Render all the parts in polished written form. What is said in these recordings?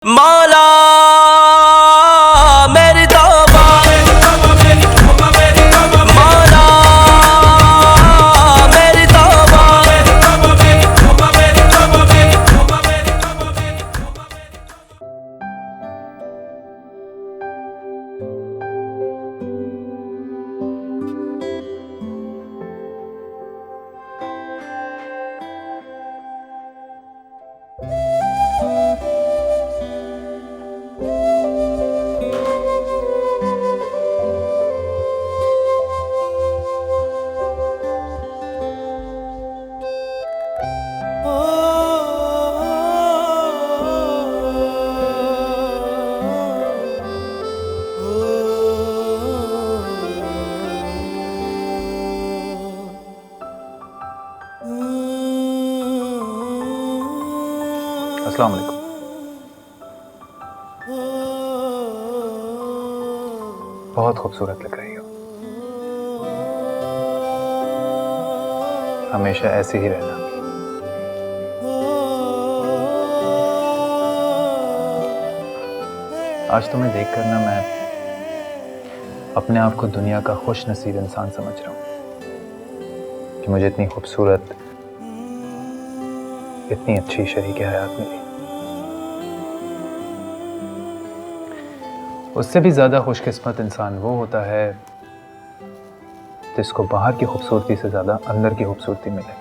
मौला मेरी तौबा, मौला मेरी तौबा। अस्सलाम वालेकुम। बहुत खूबसूरत लग रही हो। हमेशा ऐसे ही रहना। आज तुम्हें देखकर ना मैं अपने आप को दुनिया का खुश नसीब इंसान समझ रहा हूं कि मुझे इतनी खूबसूरत, इतनी अच्छी शरीके हयात मिली। उससे भी ज्यादा खुशकिस्मत इंसान वो होता है जिसको बाहर की खूबसूरती से ज्यादा अंदर की खूबसूरती मिले।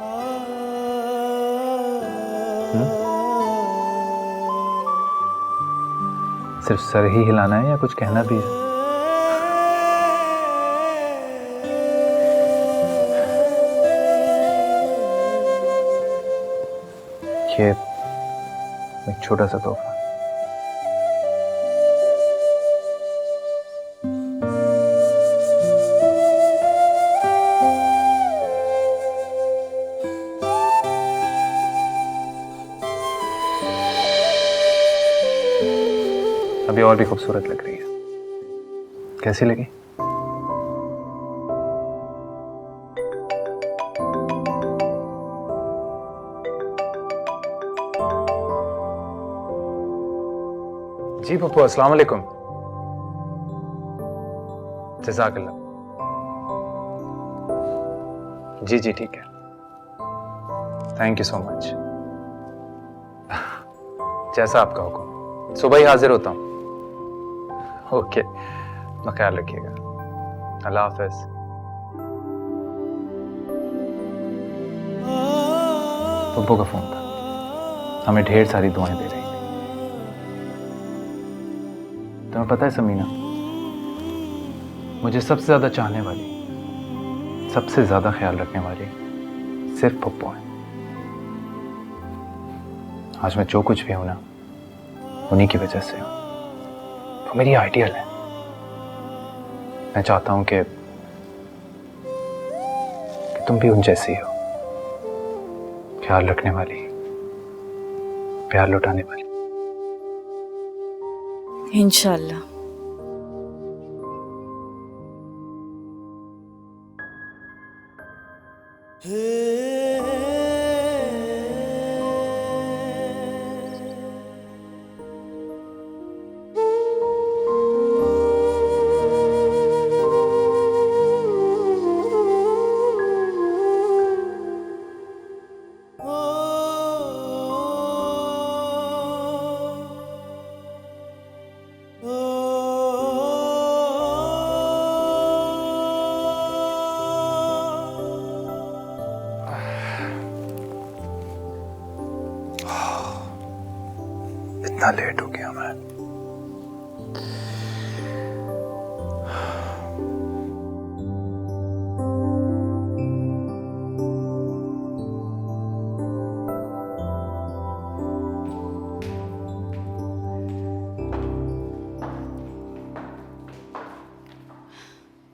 सिर्फ सर ही हिलाना है या कुछ कहना भी है? ये एक छोटा सा तोहफा। अभी और भी खूबसूरत लग रही है। कैसी लगी? जी पप्पू, अस्सलाम वालेकुम। जज़ाकल्लाह। जी जी ठीक है, थैंक यू सो मच। जैसा आपका हुक्म, सुबह ही हाजिर होता हूँ। ओके, अपना ख्याल रखिएगा। अल्लाह हाफिज। पप्पू का फोन था, हमें ढेर सारी दुआएं दे रही थी। तुम्हें पता है समीना, मुझे सबसे ज्यादा चाहने वाली, सबसे ज्यादा ख्याल रखने वाली सिर्फ पप्पू है। आज मैं जो कुछ भी हूं ना, उन्हीं की वजह से हूं। वो मेरी आइडियल है। मैं चाहता हूं कि तुम भी उन जैसी हो, ख्याल रखने वाली, प्यार लुटाने वाली। इंशाल्लाह। इतना लेट हो गया मैं।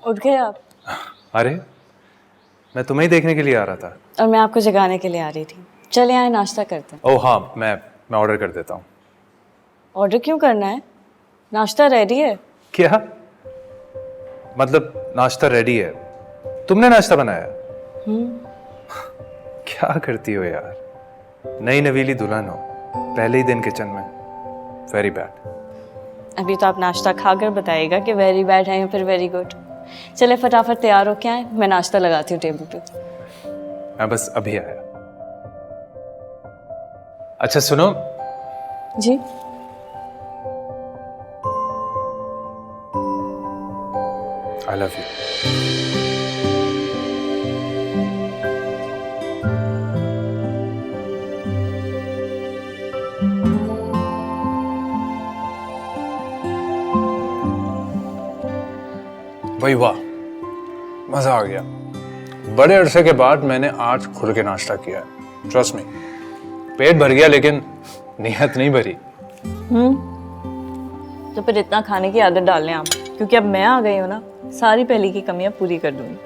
उठ गए आप? अरे, मैं तुम्हें ही देखने के लिए आ रहा था। और मैं आपको जगाने के लिए आ रही थी। चले आए, नाश्ता करते हैं। ओह हाँ, मैं ऑर्डर कर देता हूँ। ऑर्डर क्यों करना है? नाश्ता रेडी है। क्या मतलब? नाश्ता रेडी है? तुमने नाश्ता बनाया? क्या करती हो यार, नई नवीली दुल्हन हो, पहले ही दिन किचन में। Very bad. अभी तो आप नाश्ता खाकर बताइएगा कि वेरी बैड है या फिर वेरी गुड। चले फटाफट तैयार हो के आए, मैं नाश्ता लगाती हूँ टेबल पे। मैं बस अभी आया। अच्छा सुनो, जी। I love you. भाई वाह, मजा आ गया। बड़े अरसे के बाद मैंने आज खुल के नाश्ता किया है। ट्रस्ट मी, पेट भर गया लेकिन नीयत नहीं भरी। तो फिर इतना खाने की आदत डाल लें आप, क्योंकि अब मैं आ गई हूँ ना, सारी पहले की कमियां पूरी कर दूंगी।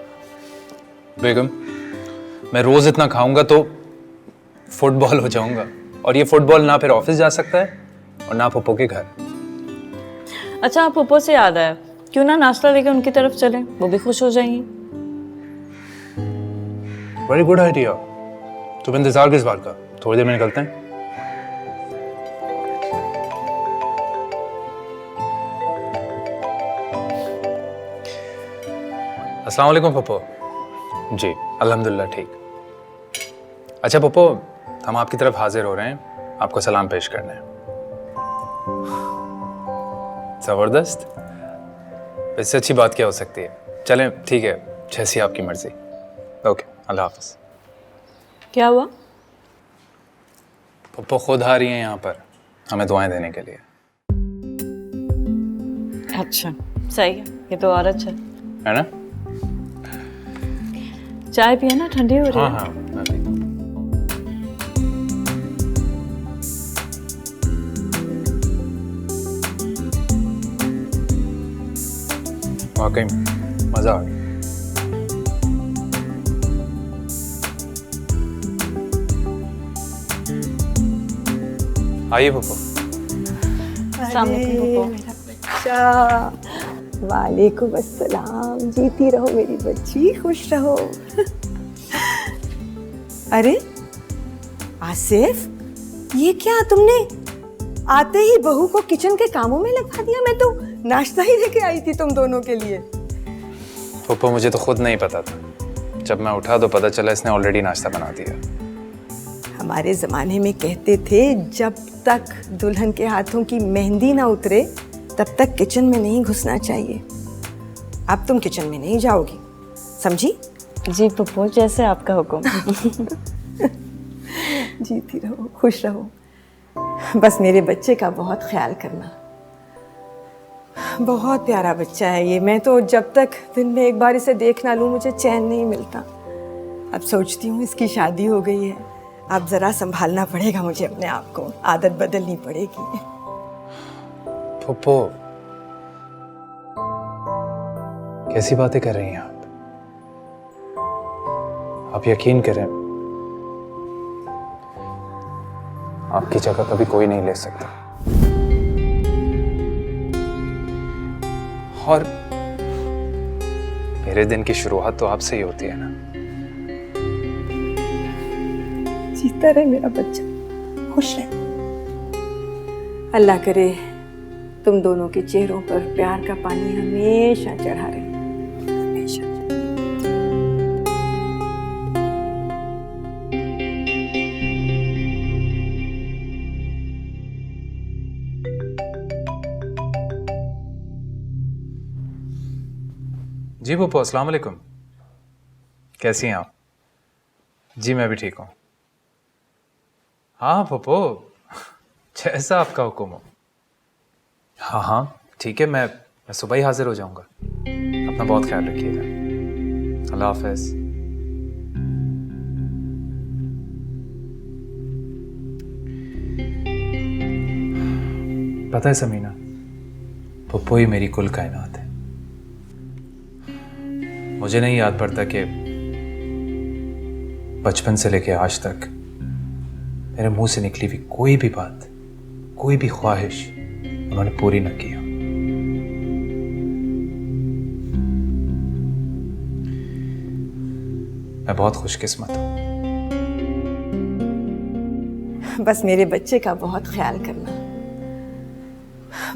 बेगम, मैं रोज इतना खाऊंगा तो फुटबॉल हो जाऊंगा, और ये फुटबॉल ना फिर ऑफिस जा सकता है और ना पप्पो के घर। अच्छा, आप पप्पो से याद आया, क्यों ना नाश्ता लेकर उनकी तरफ चलें, वो भी खुश हो जाएंगी। Very good idea. तुम इंतजार किस बात का, थोड़ी देर में निकलते हैं। अस्सलाम वालेकुम पप्पो। जी अल्हम्दुलिल्लाह ठीक। अच्छा पप्पो, हम आपकी तरफ हाजिर हो रहे हैं, आपको सलाम पेश करना है। जबरदस्त, इससे अच्छी बात क्या हो सकती है। चलें ठीक है, जैसी आपकी मर्जी। ओके, अल्लाह हाफिज। क्या हुआ? पप्पो खुद आ रही हैं यहाँ पर हमें दुआएं देने के लिए। अच्छा सही है, ये तो और अच्छा है ना? चाय पिए ना, ठंडी हो रही है। हाँ हाँ, मैं भी। वाकई में मजा आ गया। आइए पप्पो। अस्सलाम वालेकुम पप्पो। मेरा बच्चा, वालेकुम अस्सलाम। जीती रहो मेरी बच्ची, खुश रहो। अरे आसिफ, ये क्या तुमने आते ही बहू को किचन के कामों में लगा दिया? मैं तो नाश्ता ही लेके आई थी तुम दोनों के लिए। पप्पो मुझे तो खुद नहीं पता था, जब मैं उठा तो पता चला इसने ऑलरेडी नाश्ता बना दिया। हमारे जमाने में कहते थे जब तक दुल्हन के हाथों की मेहंदी ना उतरे तब तक किचन में नहीं घुसना चाहिए। अब तुम किचन में नहीं जाओगी, समझी? जी पप्पो, जैसे आपका हुक्म। जीती रहो, खुश रहो। बस मेरे बच्चे का बहुत ख्याल करना। बहुत प्यारा बच्चा है ये। मैं तो जब तक दिन में एक बार इसे देख ना लूँ मुझे चैन नहीं मिलता। अब सोचती हूँ इसकी शादी हो गई है, अब जरा संभालना पड़ेगा मुझे अपने आप को, आदत बदलनी पड़ेगी। पप्पो कैसी बातें कर रही हैं आप यकीन करें, आपकी जगह कभी कोई नहीं ले सकता। और मेरे दिन की शुरुआत तो आपसे ही होती है ना। जीता रहे मेरा बच्चा, खुश रहे। अल्लाह करे तुम दोनों के चेहरों पर प्यार का पानी हमेशा चढ़ा रहे, हमेशा। जी पप्पो, अस्सलाम वालेकुम। कैसी हैं आप? जी मैं भी ठीक हूँ। हाँ पप्पो, जैसा आपका हुक्म हो। हाँ हाँ ठीक है, मैं सुबह ही हाजिर हो जाऊंगा। अपना बहुत ख्याल रखिएगा। अल्लाह हाफिज। पता है समीना, पप्पो ही मेरी कुल कायनात है। मुझे नहीं याद पड़ता कि बचपन से लेके आज तक मेरे मुंह से निकली हुई कोई भी बात, कोई भी ख्वाहिश उन्होंने पूरी न की। मैं बहुत खुशकिस्मत हूं। बस मेरे बच्चे का बहुत ख्याल करना।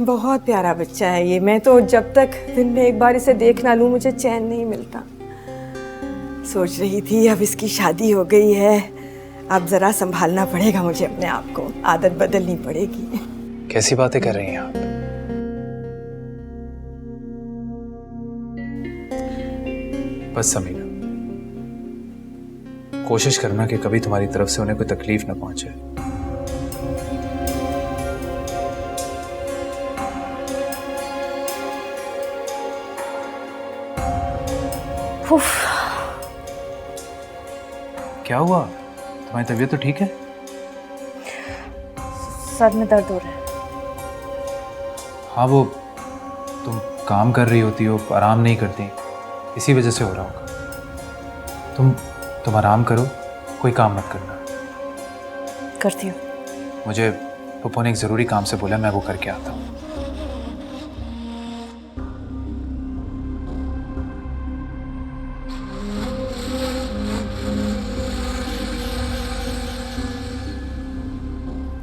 बहुत प्यारा बच्चा है ये। मैं तो जब तक दिन में एक बार इसे देख ना लूँ मुझे चैन नहीं मिलता। सोच रही थी अब इसकी शादी हो गई है, अब ज़रा संभालना पड़ेगा मुझे अपने आप को, आदत बदलनी पड़ेगी। कैसी बातें कर रही हैं आप? बस समीना, कोशिश करना कि कभी तुम्हारी तरफ से उन्हें कोई तकलीफ न पहुंचे। क्या हुआ? तुम्हारी तबीयत तो ठीक है? सर में दर्द हो रहा है। हाँ, वो तुम काम कर रही होती हो, आराम नहीं करती, इसी वजह से हो रहा होगा। तुम आराम करो, कोई काम मत करना। करती हूँ। मुझे पप्पू ने एक ज़रूरी काम से बोला, मैं वो करके आता हूँ।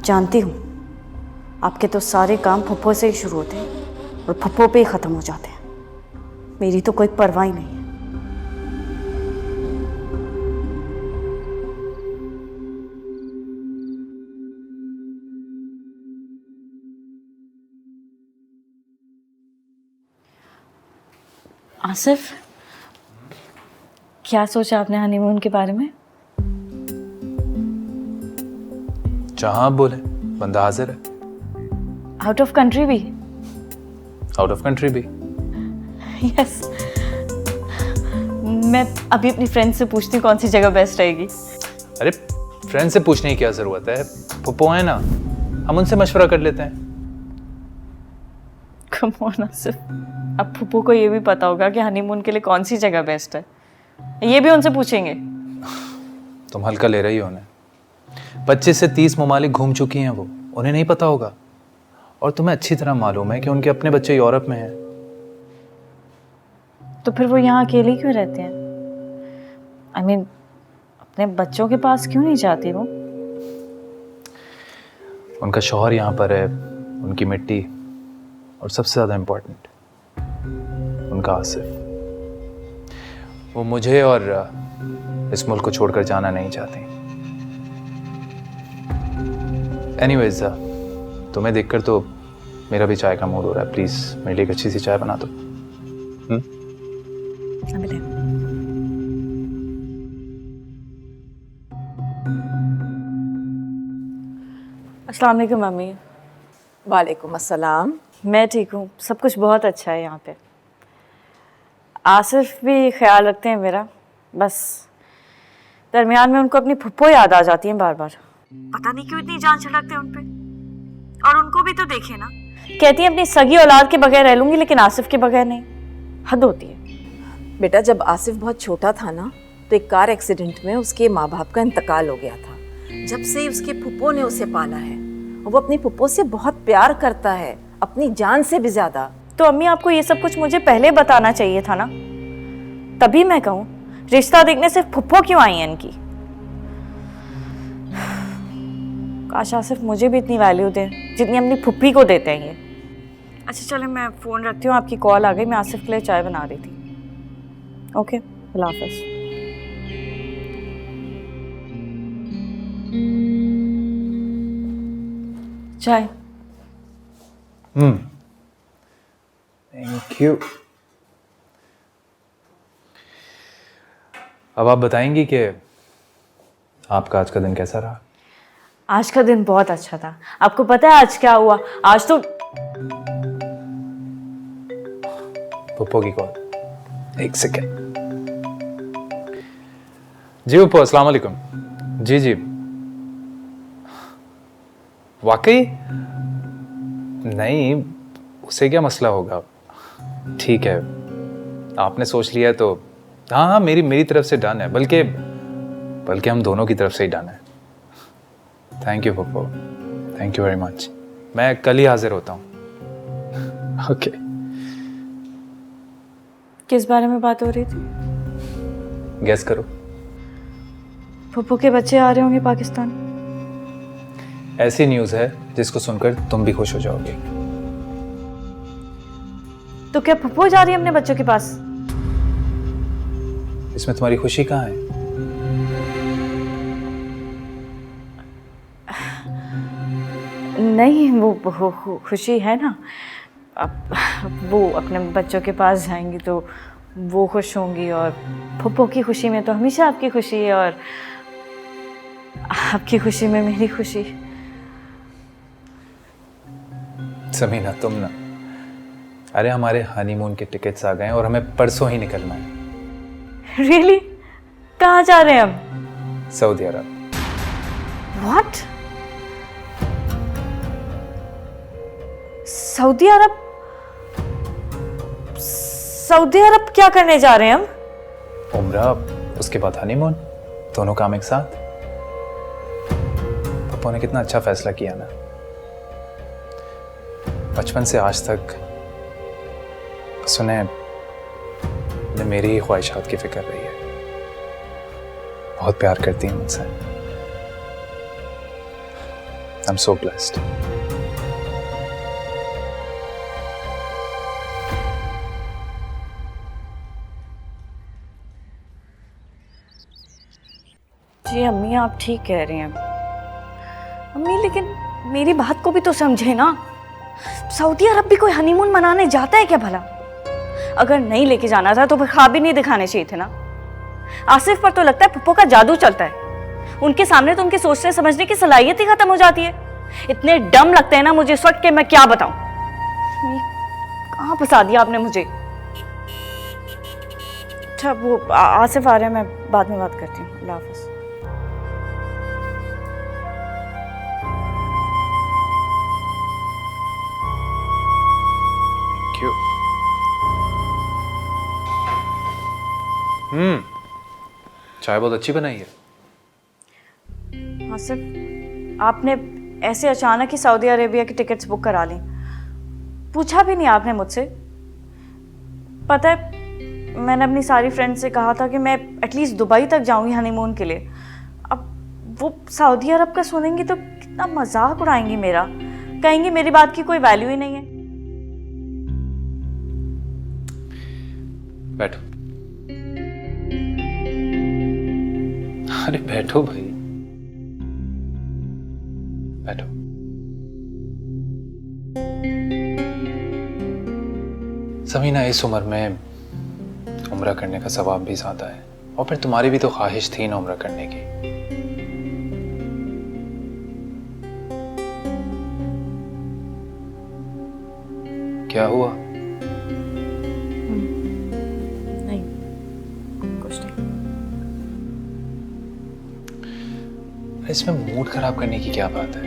जानती हूँ आपके तो सारे काम फुप्पो से ही शुरू होते हैं और फुप्पो पे ही ख़त्म हो जाते हैं। मेरी तो कोई परवाह ही नहीं है। आसिफ, क्या सोचा आपने हनीमून के बारे में? जहां आप बोले, बंदा हाजिर है। आउट ऑफ कंट्री भी? आउट ऑफ कंट्री भी। यस। मैं अभी अपनी फ्रेंड से पूछती हूँ कौन सी जगह बेस्ट रहेगी। अरे फ्रेंड से पूछने की क्या जरूरत है, पप्पू है ना, हम उनसे मशवरा कर लेते हैं। कम ऑन आसिफ, अब फुप्पू को ये भी पता होगा कि हनीमून के लिए कौन सी जगह बेस्ट है, ये भी उनसे पूछेंगे। तुम हल्का ले रही हो उन्हें। 25 से 30 ममालिक घूम चुकी हैं वो, उन्हें नहीं पता होगा। और तुम्हें अच्छी तरह मालूम है कि उनके अपने बच्चे यूरोप में हैं। तो फिर वो यहाँ अकेले क्यों रहते हैं? I mean, अपने बच्चों के पास क्यों नहीं जाती वो? उनका शौहर यहाँ पर है, उनकी मिट्टी, और सबसे ज़्यादा इम्पोर्टेंट उनका आसिफ। वो मुझे और इस मुल्क को छोड़कर जाना नहीं चाहती। एनीवेज, तुम्हें देखकर तो मेरा भी चाय का मूड हो रहा है। प्लीज़ मेरे लिए एक अच्छी सी चाय बना दो। अस्सलाम वालेकुम मम्मी। वालेकुम अस्सलाम। मैं ठीक हूँ, सब कुछ बहुत अच्छा है यहाँ पे। आसिफ भी ख्याल रखते हैं मेरा, बस दरमियान में उनको अपनी फुप्पो याद आ जाती है बार बार। पता नहीं क्यों इतनी जान छिड़कते हैं उन पे। और उनको भी तो देखे ना, कहती है अपनी सगी औलाद के बगैर रह लूंगी लेकिन आसिफ के बगैर नहीं। हद होती है। बेटा, जब आसिफ बहुत छोटा था ना तो एक कार एक्सीडेंट में उसके माँ बाप का इंतकाल हो गया था। जब से उसके फुप्पो ने उसे पाला है, वो अपनी फुप्पो से बहुत प्यार करता है, अपनी जान से भी ज्यादा। तो अम्मी, आपको ये सब कुछ मुझे पहले बताना चाहिए था ना, तभी मैं कहूँ रिश्ता देखने से फुप्पो क्यों आई है इनकी। काश आसिफ मुझे भी इतनी वैल्यू दे जितनी अपनी फुप्पी को देते हैं ये। अच्छा चले, मैं फ़ोन रखती हूँ, आपकी कॉल आ गई। मैं आसिफ के लिए चाय बना रही थी। ओके, अल्लाह हाफ़िज़। चाय। Thank you. अब आप बताएंगी कि आपका आज का दिन कैसा रहा? आज का दिन बहुत अच्छा था। आपको पता है आज क्या हुआ? आज तो पप्पू की कॉल, एक सेकेंड। जी पप्पू, अस्सलाम वालेकुम। जी जी, वाकई नहीं, उसे क्या मसला होगा। ठीक है, आपने सोच लिया तो हाँ हाँ, मेरी तरफ से डन है, बल्कि हम दोनों की तरफ से ही डन है। Thank you Pappu, thank you very much. मैं कल ही हाजिर होता हूँ। ओके। किस बारे में बात हो रही थी? गेस करो। पप्पू के बच्चे आ रहे होंगे पाकिस्तान। ऐसी न्यूज़ है जिसको सुनकर तुम भी खुश हो जाओगे। तो क्या फुप्पो जा रही है अपने बच्चों के पास? इसमें तुम्हारी खुशी कहाँ है? नहीं, वो खुशी है ना। अब वो अपने बच्चों के पास जाएंगी तो वो खुश होंगी, और फुप्पो की खुशी में तो हमेशा आपकी खुशी है, और आपकी खुशी में मेरी खुशी। समीना तुम ना, अरे हमारे हनीमून के टिकट्स आ गए हैं और हमें परसों ही निकलना है। रियली? कहाँ जा रहे हैं हम? Saudi Arab. What? Saudi Arab? Saudi Arab क्या करने जा रहे हैं हम? उम्रा, उसके बाद हनीमून, दोनों काम एक साथ। पापा ने कितना अच्छा फैसला किया ना। बचपन से आज तक सुने मेरी ही ख्वाहिशात की फिक्र रही है। बहुत प्यार करती है मुझसे। I am so blessed. जी अम्मी, आप ठीक कह रही हैं अम्मी, लेकिन मेरी बात को भी तो समझे ना। सऊदी अरब भी कोई हनीमून मनाने जाता है क्या भला? अगर नहीं लेके जाना था तो फिर ख्वाब ही नहीं दिखाने चाहिए थे ना। आसिफ पर तो लगता है पप्पो का जादू चलता है। उनके सामने तो उनके सोचने समझने की सलाहियत ही खत्म हो जाती है। इतने डम लगते हैं ना मुझे इस वक्त कि मैं क्या बताऊं। कहाँ फंसा दिया आपने मुझे। अच्छा, वो आसिफ आ रहे हैं, मैं बाद में बात करती हूँ। अल्लाह हाफिज। क्यों? चाय बहुत अच्छी बनाई है। आसिफ, आपने ऐसे अचानक ही सऊदी अरेबिया की टिकट्स बुक करा ली, पूछा भी नहीं आपने मुझसे। पता है, मैंने अपनी सारी फ्रेंड्स से कहा था कि मैं एटलीस्ट दुबई तक जाऊंगी हनीमून के लिए। अब वो सऊदी अरब का सुनेंगी तो कितना मजाक उड़ाएंगी मेरा, कहेंगी मेरी बात की कोई वैल्यू ही नहीं है। बैठो। अरे बैठो भाई, बैठो। समीना, इस उम्र में उम्रा करने का सवाब भी ज्यादा है, और फिर तुम्हारी भी तो ख्वाहिश थी ना उम्रा करने की। क्या हुआ? नहीं, कुछ नहीं। इसमें मूड खराब करने की क्या बात है?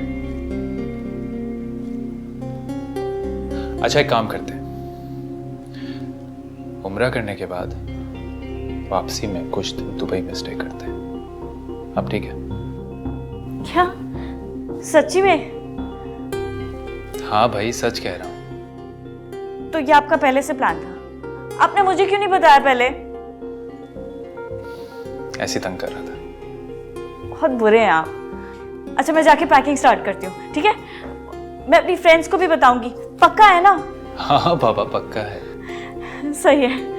अच्छा, एक काम करते हैं, उम्रा करने के बाद वापसी में कुछ दिन दुबई में स्टे करते हैं। अब ठीक है? क्या सच्ची में? हाँ भाई, सच कह रहा हूं। तो ये आपका पहले से प्लान था? आपने मुझे क्यों नहीं बताया पहले? ऐसे तंग कर रहा था। बहुत बुरे हैं आप। अच्छा, मैं जाके पैकिंग स्टार्ट करती हूँ, ठीक है? मैं अपनी फ्रेंड्स को भी बताऊंगी, पक्का है ना? हाँ बाबा, पक्का है। सही है।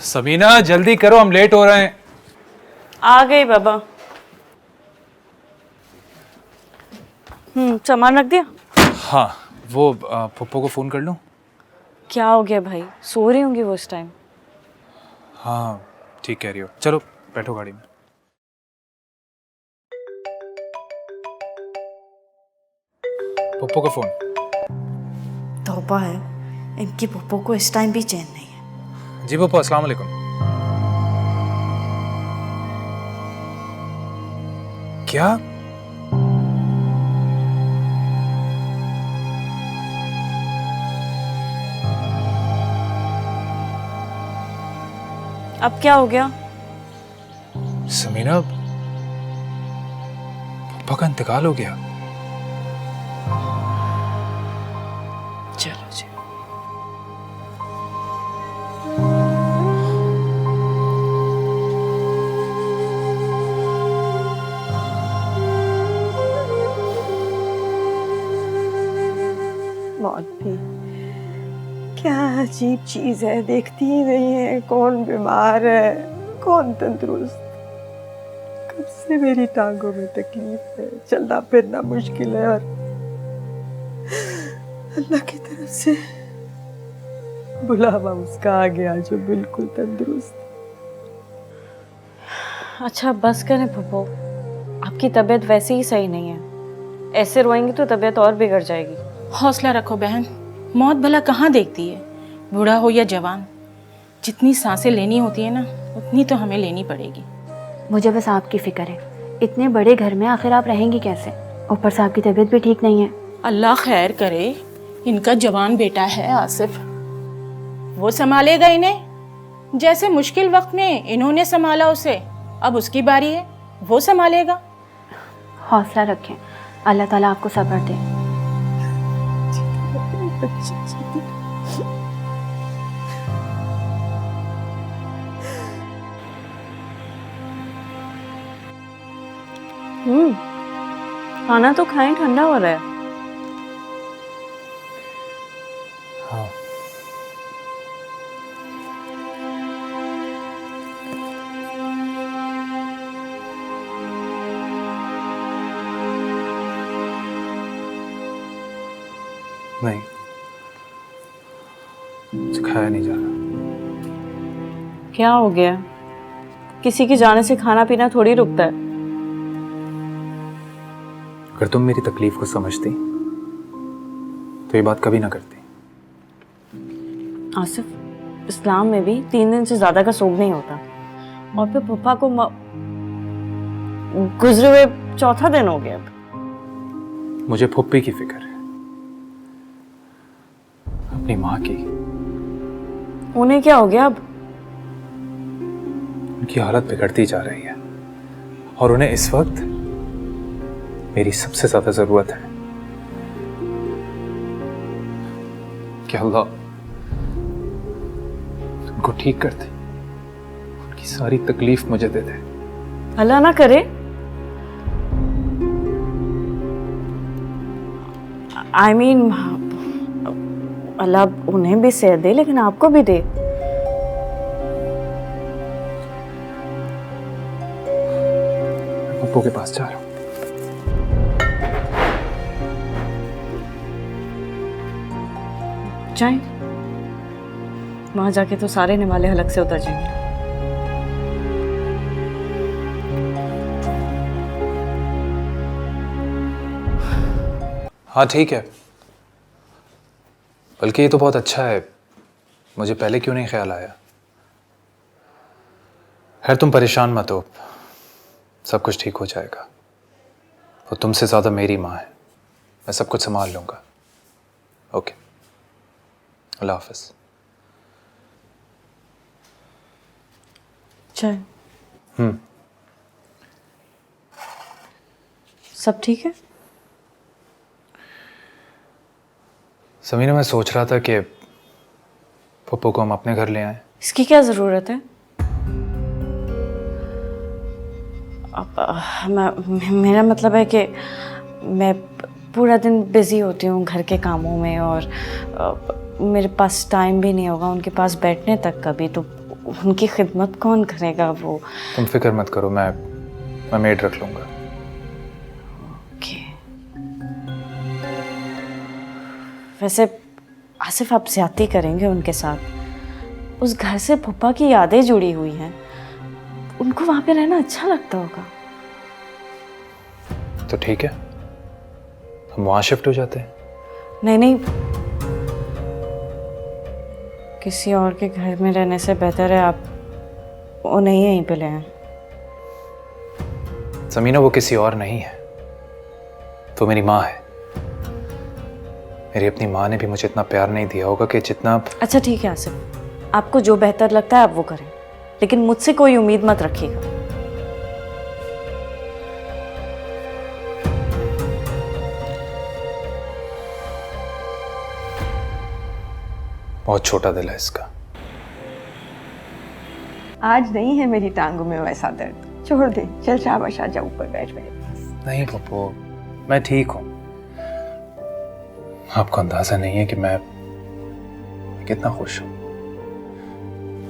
समीना, जल्दी करो, हम लेट हो रहे हैं। आ गई बाबा। सामान रख दिया? हाँ, वो पप्पो को फोन कर लूं? क्या हो गया भाई, सो रही होंगी वो इस टाइम। हाँ, ठीक कह रही हो। चलो बैठो गाड़ी में। पप्पो का फोन। तौबा है, इनकी पप्पो को इस टाइम भी चैन नहीं है। जी पप्पो, अस्सलाम वालेकुम। क्या? अब क्या हो गया? समीना, पप्पा का इंतकाल हो गया। चलो जी। मौत भी क्या अजीब चीज है, देखती ही नहीं है कौन बीमार है कौन तंदुरुस्त। कब से मेरी टांगों में तकलीफ है, चलना फिरना मुश्किल है, और अल्लाह की तरफ से बुलावा उसका आ गया जो बिल्कुल तंदुरुस्त। अच्छा बस करें फूफो, आपकी तबीयत वैसे ही सही नहीं है, ऐसे रोएंगी तो तबीयत और बिगड़ जाएगी। हौसला रखो बहन, मौत भला कहाँ देखती है, बूढ़ा हो या जवान। जितनी सांसें लेनी होती है ना उतनी तो हमें लेनी पड़ेगी। मुझे बस आपकी फिक्र है, इतने बड़े घर में आखिर आप रहेंगी कैसे? ऊपर से आपकी तबीयत भी ठीक नहीं है। अल्लाह खैर करे, इनका जवान बेटा है आसिफ, वो संभालेगा इन्हें। जैसे मुश्किल वक्त में इन्होंने संभाला उसे, अब उसकी बारी है, वो संभालेगा। हौसला रखें, अल्लाह ताला आपको सब्र दे। खाना तो खाएं, ठंडा हो रहा है। हाँ। नहीं, मुझे खाया नहीं जा रहा। क्या हो गया? किसी के जाने से खाना पीना थोड़ी रुकता है। अगर तुम मेरी तकलीफ को समझती तो ये बात कभी ना करती। आसिफ, इस्लाम में भी 3 दिन से ज्यादा का सोग नहीं होता, और फिर पप्पा को गुजरे हुए 4था दिन हो गया। अब मुझे फुप्पी की फिक्र है, अपनी माँ की। उन्हें क्या हो गया अब? उनकी हालत बिगड़ती जा रही है और उन्हें इस वक्त मेरी सबसे ज्यादा जरूरत है कि अल्लाह उनको ठीक कर दे, उनकी सारी तकलीफ मुझे दे दे। अल्लाह ना करे। I mean, अल्लाह उन्हें भी सेहत दे लेकिन आपको भी दे। पप्पू के पास जा रहा हूं। जाएं, वहां जाके तो सारे निवाले हलक से उतर जाएंगे। हाँ ठीक है, बल्कि ये तो बहुत अच्छा है, मुझे पहले क्यों नहीं ख्याल आया। खैर तुम परेशान मत हो, सब कुछ ठीक हो जाएगा। वो तुमसे ज़्यादा मेरी माँ है, मैं सब कुछ संभाल लूँगा। ओके, अल्लाह हाफ़िज़। चल। सब ठीक है? समीना, मैं सोच रहा था कि पप्पू को हम अपने घर ले आएं। इसकी क्या ज़रूरत है? मेरा मतलब है कि मैं पूरा दिन बिज़ी होती हूँ घर के कामों में, और मेरे पास टाइम भी नहीं होगा उनके पास बैठने तक का भी, तो उनकी खिदमत कौन करेगा? वो तुम फिक्र मत करो, मैं मेड रख लूँगा। ओके। वैसे आसिफ, आप ज्यादती करेंगे उनके साथ। उस घर से पप्पा की यादें जुड़ी हुई हैं, उनको वहां पे रहना अच्छा लगता होगा। तो ठीक है, हम वहाँ शिफ्ट हो जाते हैं। नहीं नहीं, किसी और के घर में रहने से बेहतर है आप उन्हें यहीं पे ले आएं। समीना, वो किसी और नहीं है, तो मेरी माँ है। मेरी अपनी माँ ने भी मुझे इतना प्यार नहीं दिया होगा कि जितना। अच्छा ठीक है आसिफ, आपको जो बेहतर लगता है आप वो करें, लेकिन मुझसे कोई उम्मीद मत रखिएगा। बहुत छोटा दिल है इसका। आज नहीं है मेरी टांगों में वैसा दर्द, छोड़ दे। चल शाबाश, आजा ऊपर बैठ मेरे पास। नहीं पप्पू, मैं ठीक हूँ। आपको अंदाजा नहीं है कि मैं कितना खुश हूं।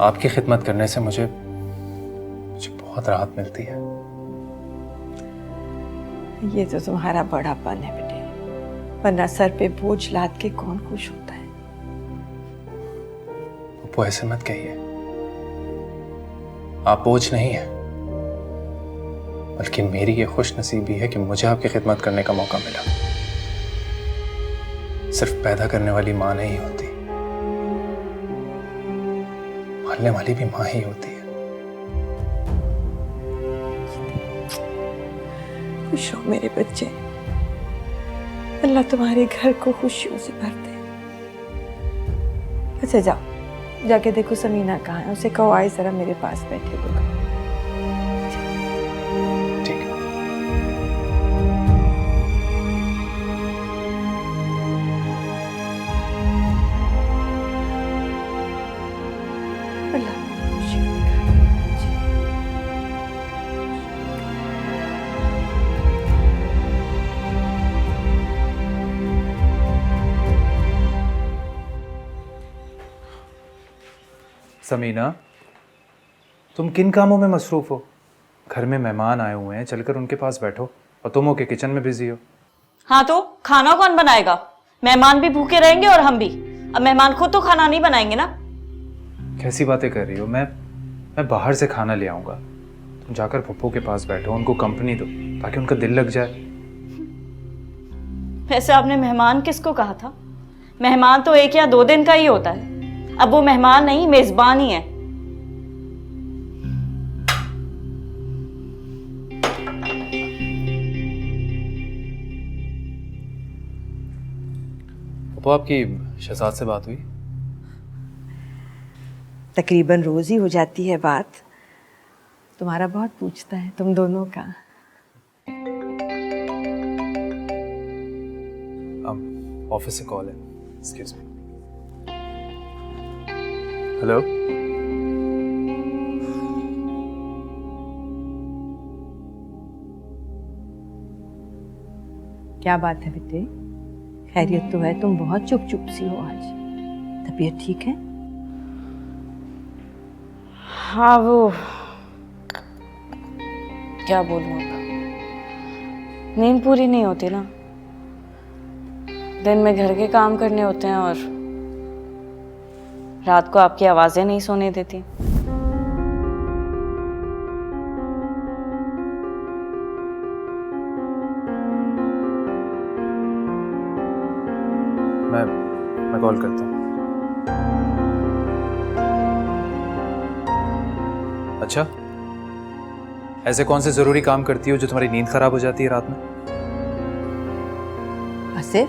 आपकी खिदमत करने से मुझे बहुत राहत मिलती है। ये तो तुम्हारा बड़ापन है बेटे, वरना सर पे बोझ लाद के कौन खुश होता है। वो ऐसे मत कहिए, आप बोझ नहीं है, बल्कि मेरी ये खुश नसीबी है कि मुझे आपकी खिदमत करने का मौका मिला। सिर्फ पैदा करने वाली मां नहीं होती, पालने वाली भी मां ही होती है। खुश हो मेरे बच्चे, अल्लाह तुम्हारे घर को खुशियों से भर दे। अच्छा जाओ, जाके देखो समीना कहाँ है, उसे कहो आए जरा मेरे पास बैठे तो। ठीक है। अल्लाह खुशियों में जी। समीना, तुम किन कामों में मसरूफ हो? घर में मेहमान आए हुए हैं, चलकर उनके पास बैठो, और तुम हो के किचन में बिजी हो। हाँ तो खाना कौन बनाएगा? मेहमान भी भूखे रहेंगे और हम भी। अब मेहमान खुद तो खाना नहीं बनाएंगे ना। कैसी बातें कर रही हो? मैं बाहर से खाना ले आऊंगा। तुम जाकर पप्पू के पास बैठो, उनको कंपनी दो ताकि उनका दिल लग जाए। वैसे आपने मेहमान किसको कहा था? मेहमान तो 1 या 2 दिन का ही होता है। अब वो मेहमान नहीं, मेजबान ही है। पप्पू, आपकी शहजाद से बात हुई? तकरीबन रोज ही हो जाती है बात। तुम्हारा बहुत पूछता है तुम दोनों का। ऑफिस से कॉल है। Excuse me. हेलो। क्या बात है बेटे, खैरियत तो है? तुम बहुत चुप चुप सी हो आज, तबीयत ठीक है? हाँ वो क्या बोलूं, अब नींद पूरी नहीं होती ना। दिन में घर के काम करने होते हैं और रात को आपकी आवाजें नहीं सोने देती। मैं कॉल करता हूँ। अच्छा, ऐसे कौन से जरूरी काम करती हो जो तुम्हारी नींद खराब हो जाती है रात में? आसिफ,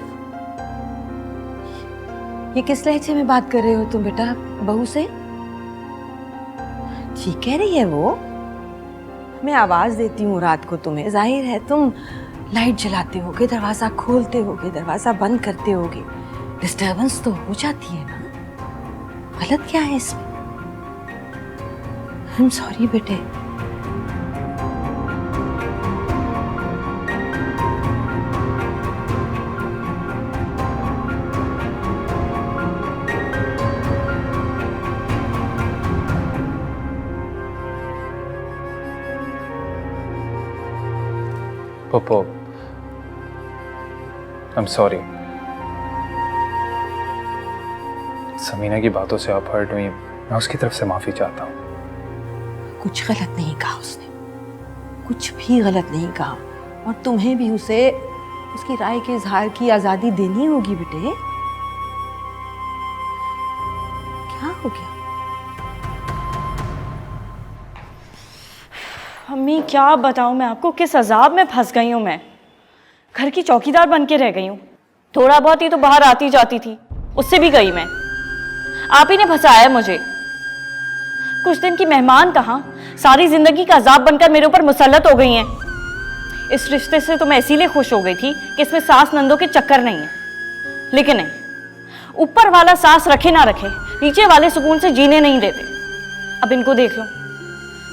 ये किस लहजे में बात कर रहे हो तुम बेटा बहू से? ठीक कह रही है वो। मैं आवाज देती हूँ रात को तुम्हें, जाहिर है तुम लाइट जलाते होगे, दरवाजा खोलते होगे, दरवाजा बंद करते होगे, डिस्टर्बेंस तो हो जाती है ना। गलत क्या है इसमें? आई एम सॉरी बेटे। Pappu, I am sorry. Samina की बातों से आप हर्ट हुई, मैं उसकी तरफ से माफी चाहता हूँ। कुछ गलत नहीं कहा उसने, कुछ भी गलत नहीं कहा, और तुम्हें भी उसे उसकी राय के इजहार की आजादी देनी होगी बेटे। क्या हो गया? अम्मी क्या बताऊं मैं आपको, किस अजाब में फंस गई हूं मैं। घर की चौकीदार बन के रह गई हूं। थोड़ा बहुत ही तो बाहर आती जाती थी, उससे भी गई मैं। आप ही ने फंसाया मुझे। कुछ दिन की मेहमान कहाँ, सारी जिंदगी का अजाब बनकर मेरे ऊपर मुसल्लत हो गई हैं। इस रिश्ते से तो मैं इसीलिए खुश हो गई थी कि इसमें सास नंदों के चक्कर नहीं है, लेकिन नहीं, ऊपर वाला सास रखे ना रखे, नीचे वाले सुकून से जीने नहीं देते। अब इनको देख लो,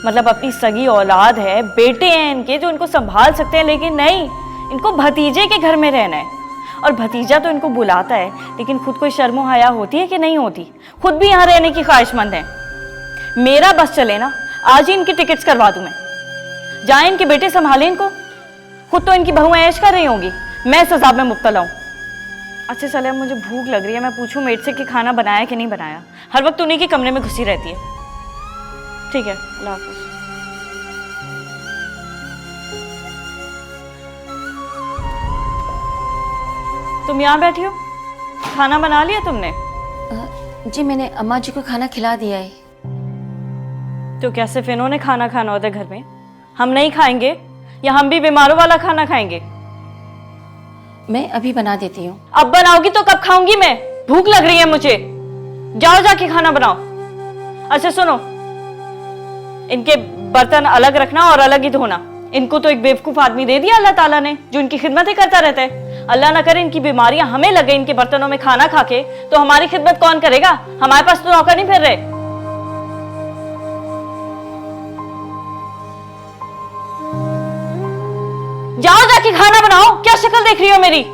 मतलब अपनी सगी औलाद है, बेटे हैं इनके जो इनको संभाल सकते हैं, लेकिन नहीं, इनको भतीजे के घर में रहना है। और भतीजा तो इनको बुलाता है, लेकिन खुद कोई शर्मो हया होती है कि नहीं होती? खुद भी यहाँ रहने की ख्वाहिशमंद है। मेरा बस चले ना, आज ही इनकी टिकट्स करवा दूं मैं। जाए इनके बेटे संभाले इनको, खुद तो इनकी बहुएं ऐश कर रही होंगी, मैं सजा में मुब्तला हूं। अच्छा चले, अब मुझे भूख लग रही है, मैं पूछूं मेड से कि खाना बनाया कि नहीं बनाया? हर वक्त उन्हीं के कमरे में घुसी रहती है। ठीक है, अल्लाह हाफिज। तुम यहाँ बैठी हो, खाना बना लिया तुमने? जी मैंने अम्मा जी को खाना खिला दिया है। तो क्या सिर्फ इन्होंने खाना खाना होता है घर में? हम नहीं खाएंगे या हम भी बीमारों वाला खाना खाएंगे? मैं अभी बना देती हूँ। अब बनाओगी तो कब खाऊंगी मैं? भूख लग रही है मुझे। जाओ जाके खाना बनाओ। अच्छा सुनो, इनके बर्तन अलग रखना और अलग ही धोना। इनको तो एक बेवकूफ आदमी दे दिया अल्लाह ताला ने, जो इनकी खिदमत ही करता रहता है। अल्लाह ना करे इनकी बीमारियां हमें लगे इनके बर्तनों में खाना खा के, तो हमारी खिदमत कौन करेगा? हमारे पास तो नौकर नहीं फिर रहे। जाओ जाके खाना बनाओ। क्या शक्ल देख रही हो मेरी?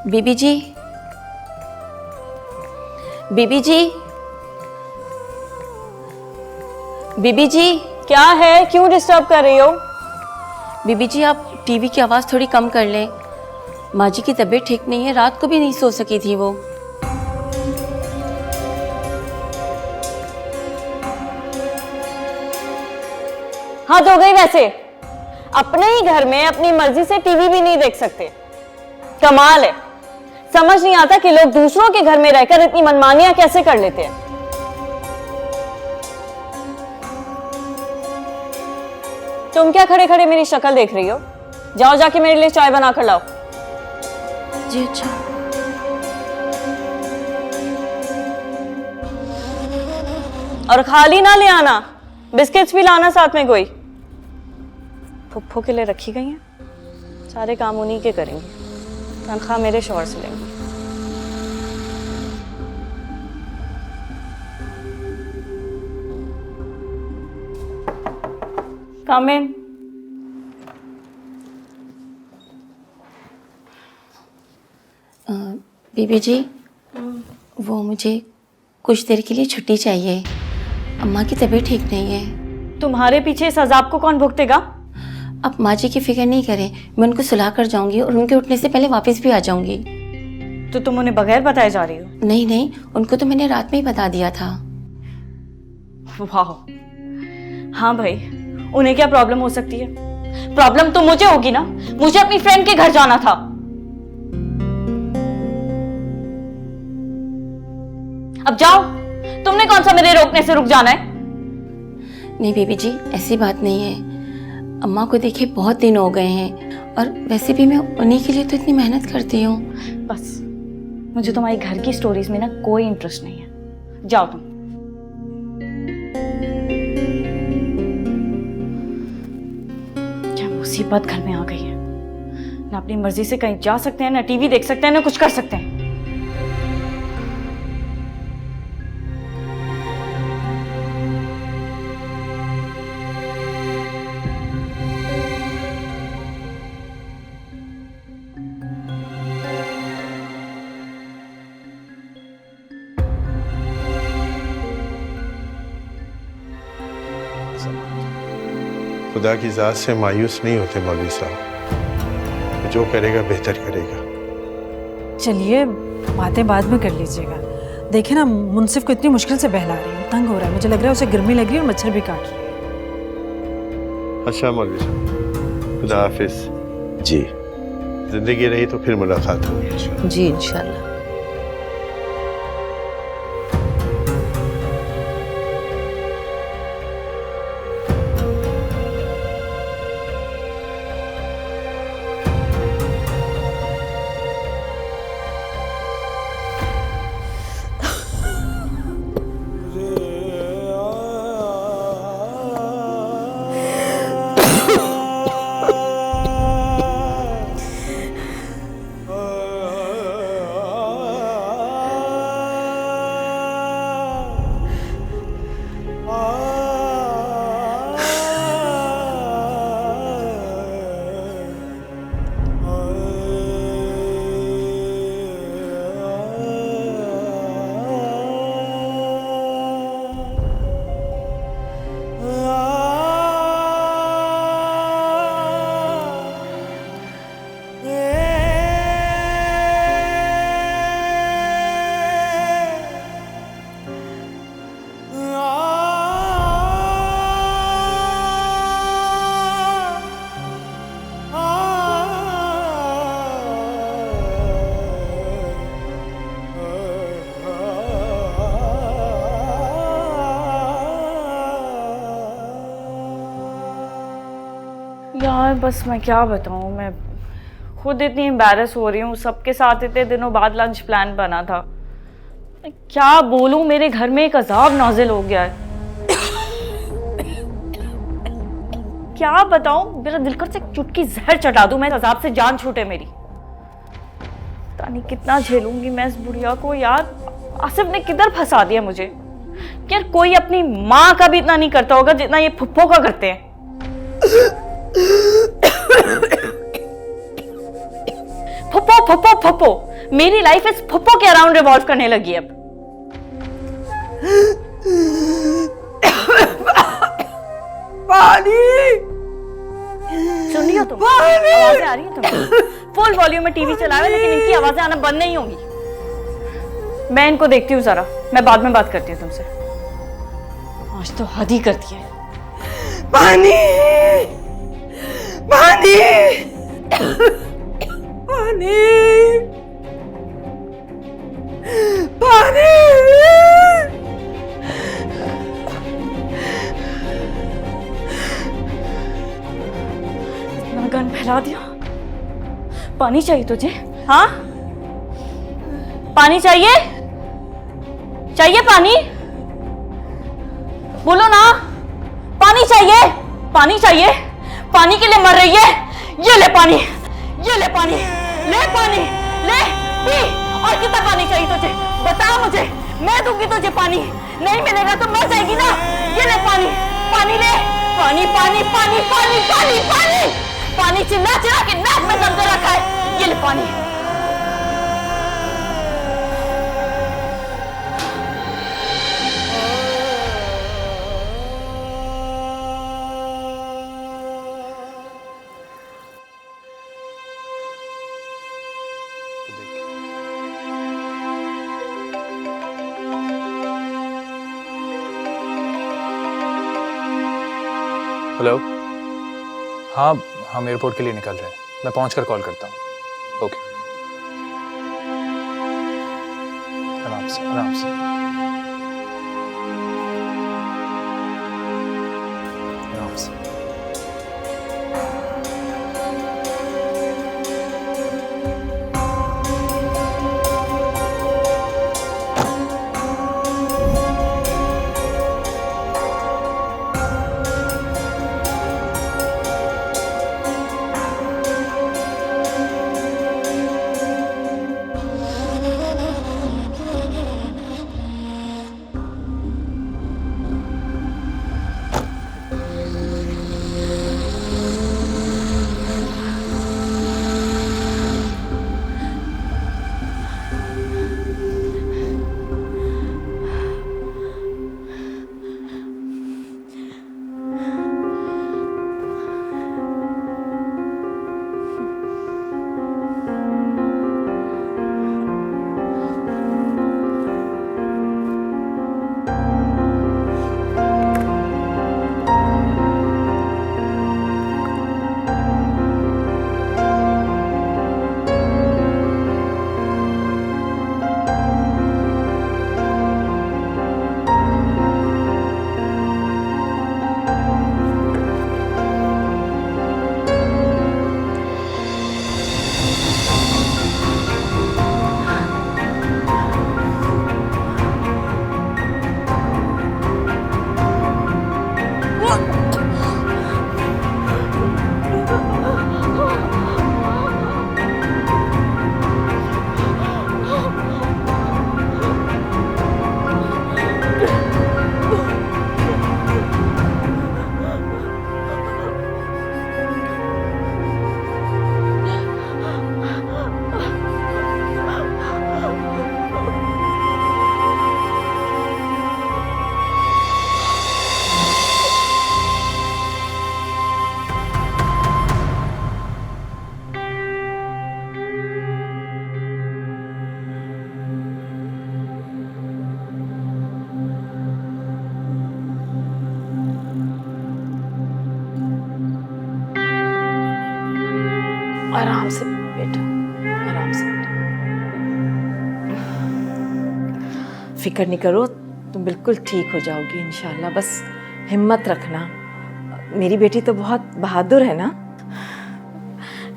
बीबी जी, बीबी जी, बीबी जी। क्या है, क्यों डिस्टर्ब कर रही हो? बीबी जी आप टीवी की आवाज़ थोड़ी कम कर लें। माँ जी की तबीयत ठीक नहीं है, रात को भी नहीं सो सकी थी वो। हद हो गई वैसे। अपने ही घर में अपनी मर्जी से टीवी भी नहीं देख सकते। कमाल है, समझ नहीं आता कि लोग दूसरों के घर में रहकर इतनी मनमानियां कैसे कर लेते हैं। तुम क्या खड़े खड़े मेरी शक्ल देख रही हो? जाओ जाके मेरे लिए चाय बना कर लाओ। जी अच्छा। और खाली ना ले आना, बिस्किट्स भी लाना साथ में कोई। फुफ्फो के लिए रखी गई हैं, सारे काम उन्हीं के करेंगे, तनख्वाह मेरे शौहर से लेंगे। Come in। बीबी जी, वो मुझे कुछ देर के लिए छुट्टी चाहिए। अम्मा की तबीयत ठीक नहीं है। तुम्हारे पीछे इस अजाब को कौन भुगतेगा? अब माँ जी की फिक्र नहीं करें, मैं उनको सुला कर जाऊंगी और उनके उठने से पहले वापस भी आ जाऊंगी। तो तुम उन्हें बगैर बताए जा रही हो? नहीं नहीं, उनको तो मैंने रात में ही बता दिया था। वाह, हाँ भाई, उन्हें क्या प्रॉब्लम हो सकती है? प्रॉब्लम तो मुझे होगी ना, मुझे अपनी फ्रेंड के घर जाना था। अब जाओ, तुमने कौन सा मेरे रोकने से रुक जाना है? नहीं बीबी जी, ऐसी बात नहीं है। अम्मा को देखे बहुत दिन हो गए हैं, और वैसे भी मैं उन्हीं के लिए तो इतनी मेहनत करती हूँ। बस, मुझे तुम्हारी घर की स्टोरीज में ना कोई इंटरेस्ट नहीं है। जाओ तुम। क्या मुसीबत घर में आ गई है। ना अपनी मर्जी से कहीं जा सकते हैं, ना टीवी देख सकते हैं, ना कुछ कर सकते हैं। खुदा की ज़ात से मायूस नहीं होते मौलवी साहब, जो करेगा बेहतर करेगा। चलिए बातें बाद में कर लीजिएगा। देखिए ना, मुंसिफ को इतनी मुश्किल से बहला रही हूँ, तंग हो रहा है। मुझे लग रहा है उसे गर्मी लग रही है और मच्छर भी काट रही है। अच्छा मौलवी साहब, खुदा हाफिज। जी जिंदगी रही तो फिर मुलाकात होगी। जी इंशाल्लाह। यार बस मैं क्या बताऊँ, मैं खुद इतनी एम्बैरस हो रही हूँ। सबके साथ इतने दिनों बाद लंच प्लान बना था। मैं क्या बोलूँ, मेरे घर में एक अजाब नाजिल हो गया है। क्या बताऊँ, मेरा दिल कर से एक चुटकी जहर चटा दूँ, मैं अजाब से जान छूटे मेरी। पता नहीं कितना झेलूंगी मैं इस बुढ़िया को। यार आसिफ ने किधर फंसा दिया मुझे। यार कोई अपनी माँ का भी इतना नहीं करता होगा जितना ये फुप्पो का करते हैं। फुप्पो फुप्पो फुप्पो, मेरी लाइफ इस फुप्पो के अराउंड रिवॉल्व करने लगी अब। पानी सुन रही हो तुम? आवाजें आ रही हैं तुम्हें? फुल वॉल्यूम में टीवी चला है, लेकिन इनकी आवाजें आना बंद नहीं होंगी। मैं इनको देखती हूँ जरा, मैं बाद में बात करती हूँ तुमसे। आज तो हद ही करती है। पानी पानी पानी पानी। इतना गन फैला दिया। पानी चाहिए तुझे? हाँ पानी चाहिए? चाहिए पानी? बोलो ना, पानी चाहिए? पानी चाहिए? पानी के लिए मर रही है? ये ले पानी, ये ले पानी, ले पानी, ले पी। और कितना पानी चाहिए तुझे? बता मुझे, मैं दूंगी तुझे पानी। नहीं मिलेगा तो मर जाएगी ना। ये ले पानी, पानी ले, पानी पानी पानी पानी पानी पानी पानी। चिल्ला चिल्ला के नाक में दम दे रखा है। ये ले पानी। हेलो, हाँ हम एयरपोर्ट के लिए निकल रहे हैं। मैं पहुंचकर कॉल करता हूँ। ओके, आराम से आराम से आराम से। आराम से बेटा, आराम से बेटा। फिक्र नहीं करो, तुम बिल्कुल ठीक हो जाओगी इंशाल्लाह। बस हिम्मत रखना। मेरी बेटी तो बहुत बहादुर है ना।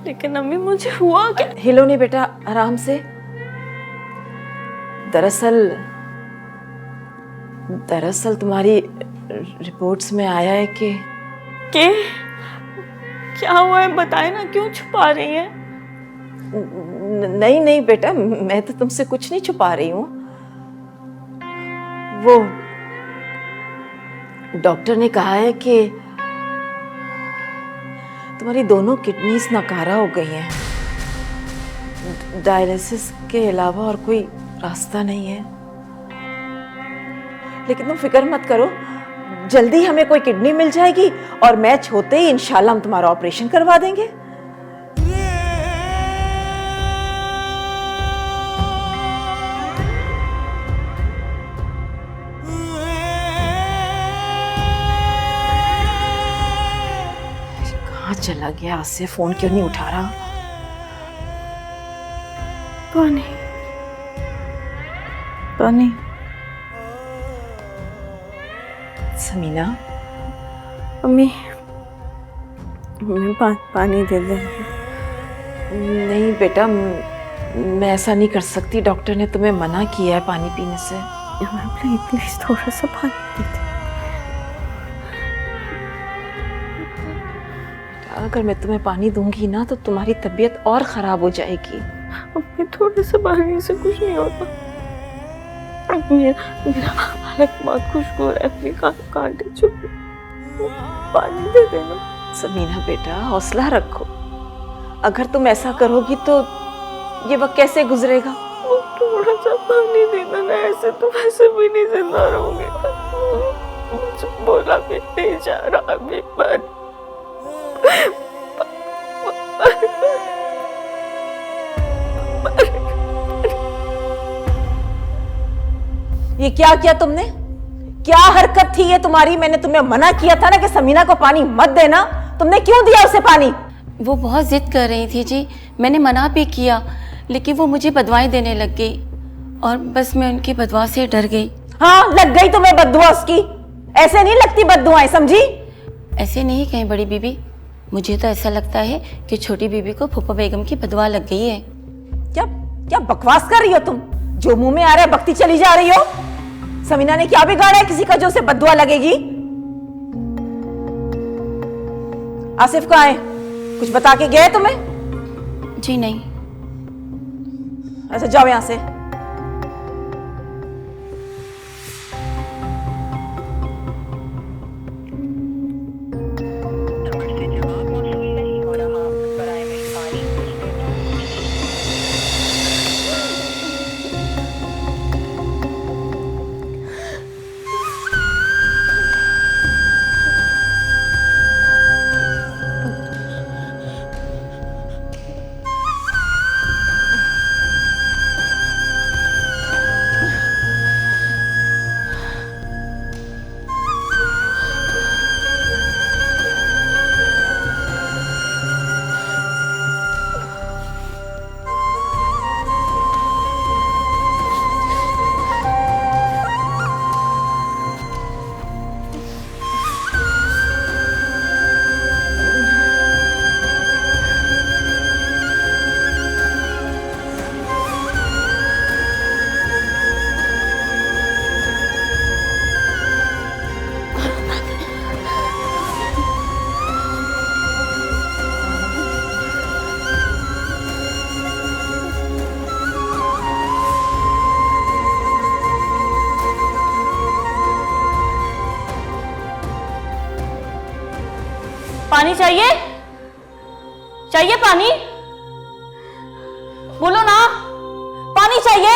लेकिन अम्मी मुझे हुआ क्या? हिलो नहीं बेटा, आराम से। दरअसल तुम्हारी रिपोर्ट्स में आया है कि क्या हुआ है बताए ना, क्यों छुपा रही है? नहीं बेटा, मैं तो तुमसे कुछ नहीं छुपा रही हूँ। वो डॉक्टर ने कहा है कि तुम्हारी दोनों किडनीज नकारा हो गई हैं। डायलिसिस के अलावा और कोई रास्ता नहीं है। लेकिन तुम फिक्र मत करो, जल्दी हमें कोई किडनी मिल जाएगी और मैच होते ही इंशाल्लाह हम तुम्हारा ऑपरेशन करवा देंगे। कहाँ चला गया आसिफ? फोन क्यों नहीं उठा रहा? पानी समीना, अम्मी मैं पानी दे दे। नहीं बेटा, मैं ऐसा नहीं कर सकती। डॉक्टर ने तुम्हें मना किया है पानी पीने से। प्लीज थोड़ा सा पानी दे दे। अगर मैं तुम्हें पानी दूंगी ना तो तुम्हारी तबीयत और खराब हो जाएगी। अम्मी थोड़े से पानी से कुछ नहीं होता। मेरा हालत बहुत खुशबू है, अपनी कांटे चुप, पानी दे देना। समीना बेटा, हौसला रखो। अगर तुम ऐसा करोगी तो ये वक्त कैसे गुजरेगा? थोड़ा सा पानी देना ना, ऐसे तो वैसे भी नहीं जिंदा रहोगे। मुझे बोला भी नहीं जा रहा अभी पर। ये क्या किया तुमने? क्या हरकत थी ये तुम्हारी? मैंने तुम्हें मना किया था ना कि समीना को पानी मत देना। तुमने क्यों दिया उसे पानी? वो बहुत जिद कर रही थी जी, मैंने मना भी किया, लेकिन वो मुझे बदवाएं देने लग गई और बस मैं उनकी बदवा से डर गई। हाँ, लग गई तुम्हें बददुआ उसकी। ऐसे नहीं लगती बददुआएं, समझी? ऐसे नहीं कहीं बड़ी बीबी, मुझे तो ऐसा लगता है कि छोटी बीबी को फूफा बेगम की बदवा लग गई है। क्या क्या बकवास कर रही हो तुम? जो मुंह में आ रहा है बकती चली जा रही हो। समीना ने क्या बिगाड़ा है किसी का जो उसे बददुआ लगेगी? आसिफ कहाँ है? कुछ बता के गया है तुम्हें? जी नहीं। अच्छा जाओ यहां से। पानी चाहिए? चाहिए पानी? बोलो ना, पानी चाहिए?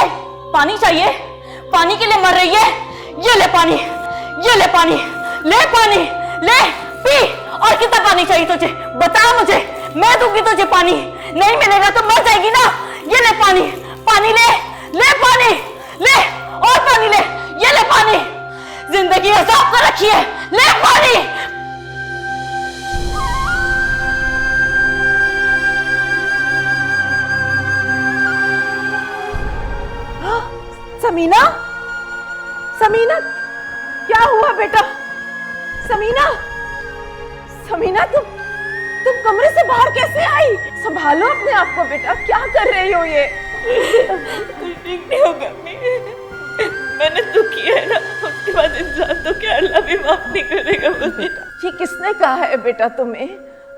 पानी चाहिए? पानी के लिए मर रही है? ये ले पानी, ये ले पानी, ले पानी, ले पी। और कितना पानी चाहिए तुझे? बता मुझे, मैं दूंगी तुझे पानी। नहीं मिलेगा तो मर जाएगी ना। ये ले पानी, पानी ले, ले पानी, ले और पानी ले, ये ले पानी। जिंदगी अजाब कर रखी है, ले पानी। समीना, समीना, क्या हुआ बेटा? समीना, समीना तुम कमरे से बाहर कैसे आई? संभालो अपने आप को बेटा, क्या कर रही हो ये? कुछ ठीक नहीं होगा मैंने तो किया है ना, उसके बाद इंसान तो क्या अल्लाह भी माफ नहीं करेगा मुझे। ये किसने कहा है बेटा तुम्हें?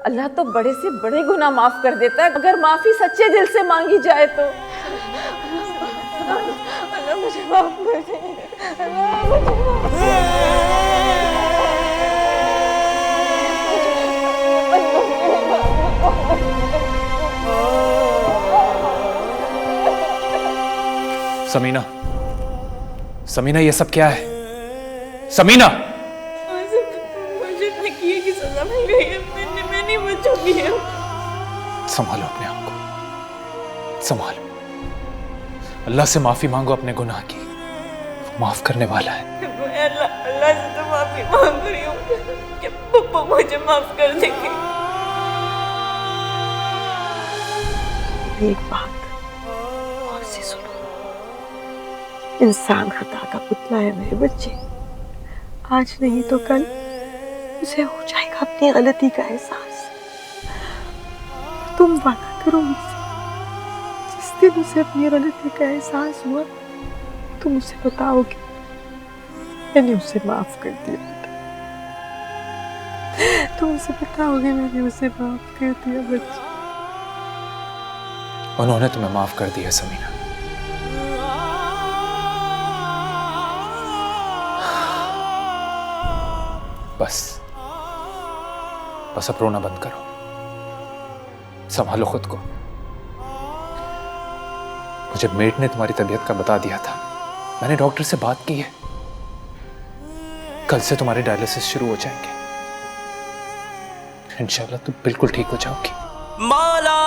अल्लाह तो बड़े से बड़े गुनाह माफ कर देता है अगर माफी सच्चे दिल से मांगी जाए तो। अल्लाह मुझे माफ कर दे। समीना, समीना ये सब क्या है? समीना, मुझे किए की सजा मिल गई है, मैं नहीं बचूंगी। संभालो अपने आप को, संभालो। अल्लाह से माफी मांगो अपने गुनाह की, वो माफ करने वाला है। मैं अल्लाह से तो माफी मांग रही हूँ कि पप्पा मुझे माफ कर देंगे। एक बात और से सुनो, इंसान खता का पुतला है मेरे बच्चे, आज नहीं तो कल उसे हो जाएगा अपनी गलती का एहसास। तुम वादा करो मुझसे, जिस दिन उसे अपनी गलती का एहसास हुआ तुम उसे बताओगे मैंने उसे माफ कर दिया बेटा, तुम उसे बताओगे मैंने उसे माफ कर दिया बच्चे। उन्होंने तुम्हें माफ कर दिया समीना। बस बस अब रोना बंद करो, संभालो खुद को। मुझे मेट ने तुम्हारी तबीयत का बता दिया था, मैंने डॉक्टर से बात की है, कल से तुम्हारे डायलिसिस शुरू हो जाएंगे, इंशाल्लाह तुम बिल्कुल ठीक हो जाओगी। मौला